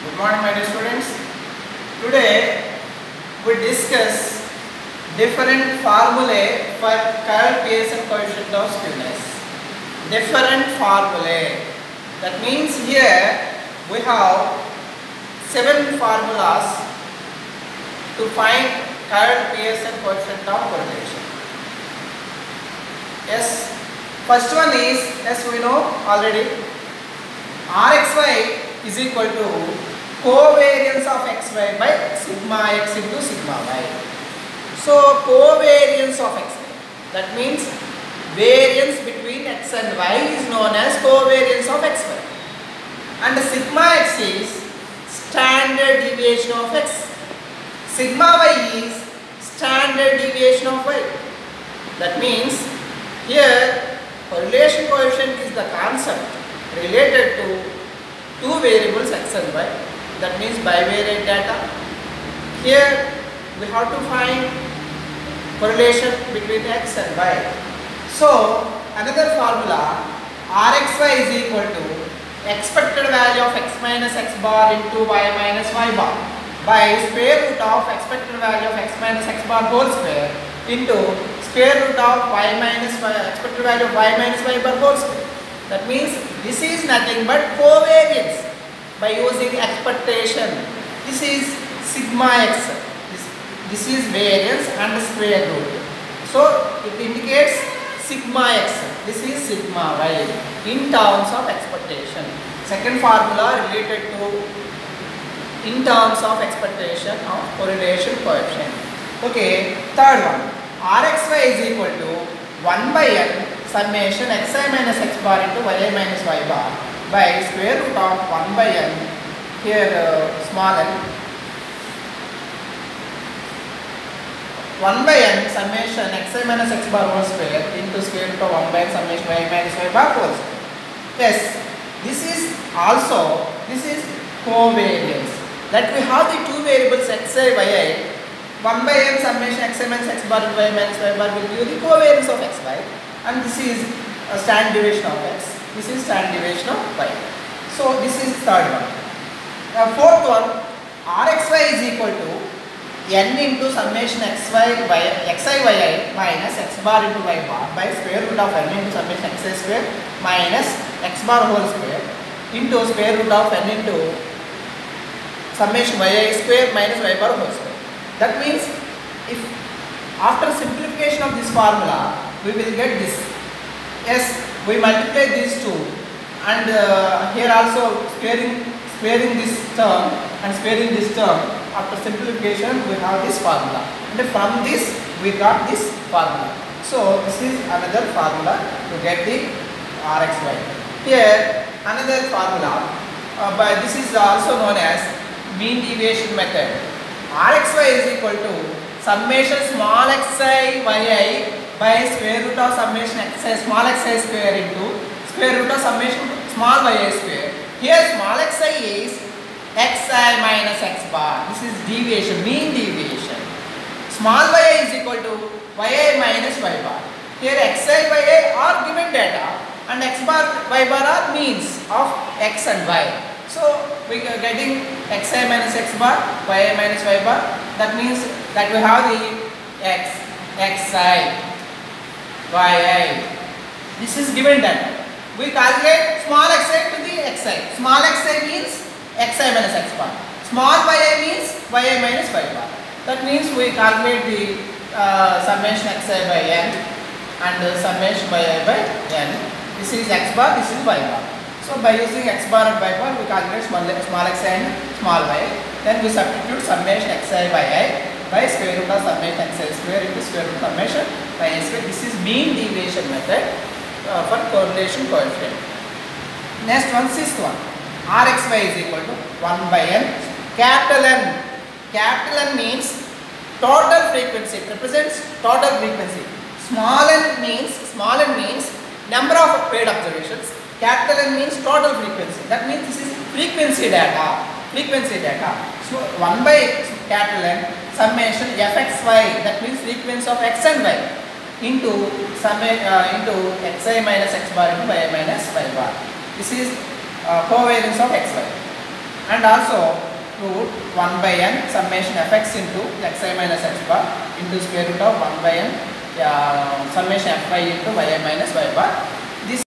Good morning, my dear students. Today we discuss different formulae for current Pearson coefficient of skewness. Different formulae. That means here we have 7 formulas to find current Pearson coefficient of correlation. Yes. First one is, as we know already, Rxy is equal to covariance of xy by sigma x into sigma y. So covariance of xy, that means variance between x and y is known as covariance of xy, and sigma x is standard deviation of x, sigma y is standard deviation of y. That means here correlation coefficient is the concept related to two variables x and y, that means bivariate data. Here we have to find correlation between x and y. So another formula, Rxy is equal to expected value of x minus x bar into y minus y bar by square root of expected value of x minus x bar whole square into square root of y minus y, expected value of y minus y bar whole square. That means this is nothing but covariance by using expectation. This is sigma x. This is variance and square root. So it indicates sigma x. This is sigma y in terms of expectation. Second formula related to in terms of expectation of correlation coefficient. Okay, third one. Rxy is equal to 1 by n summation xi minus x bar into yi minus y bar by square root of 1 by n, here small n, 1 by n summation xi minus x bar whole square into square root of 1 by n summation y minus y bar whole square. Yes, this is covariance. That we have the two variables xi, yi. 1 by n summation xi minus x bar into y minus y bar will give the covariance of xy, and this is a standard deviation of x. This is standard deviation of y. So this is third one. Fourth one, Rxy is equal to n into summation xi yi minus x bar into y bar by square root of n into summation xi square minus x bar whole square into square root of n into summation yi square minus y bar whole square. That means if after simplification of this formula we will get this. Yes, we multiply these two, and here also squaring this term and squaring this term. After simplification we have this formula, and from this we got this formula. So this is another formula to get the Rxy. Here another formula, but this is also known as mean deviation method. Rxy is equal to summation small xi yi by square root of summation xi small xi square into square root of summation small yi square. Here small xi is xi minus x bar. This is deviation, mean deviation. Small yi is equal to yi minus y bar. Here xi yi are given data and x bar y bar are means of x and y. So we are getting xi minus x bar, yi minus y bar. That means that we have the xi, yi. This is given data. We calculate small xi to the xi. Small xi means xi minus x bar. Small yi means yi minus y bar. That means we calculate the summation xi by n and summation yi by n. This is x bar, this is y bar. So by using x bar and y bar we calculate small xi and small y. Then we substitute summation xi by I by square root of summation xi square into square root of summation by I square. This is mean deviation method for correlation coefficient. Next one, sixth one. Rxy is equal to 1 by n. Capital N. Capital N means total frequency. It represents total frequency. Small n means number of paired observations. Capital N means total frequency. That means this is frequency data. So 1 by capital N summation fxy, that means frequency of x and y, into xi minus x bar into y minus y bar. This is covariance of xy. And also root 1 by n summation fx into xi minus x bar into square root of 1 by n summation fy into yi minus y bar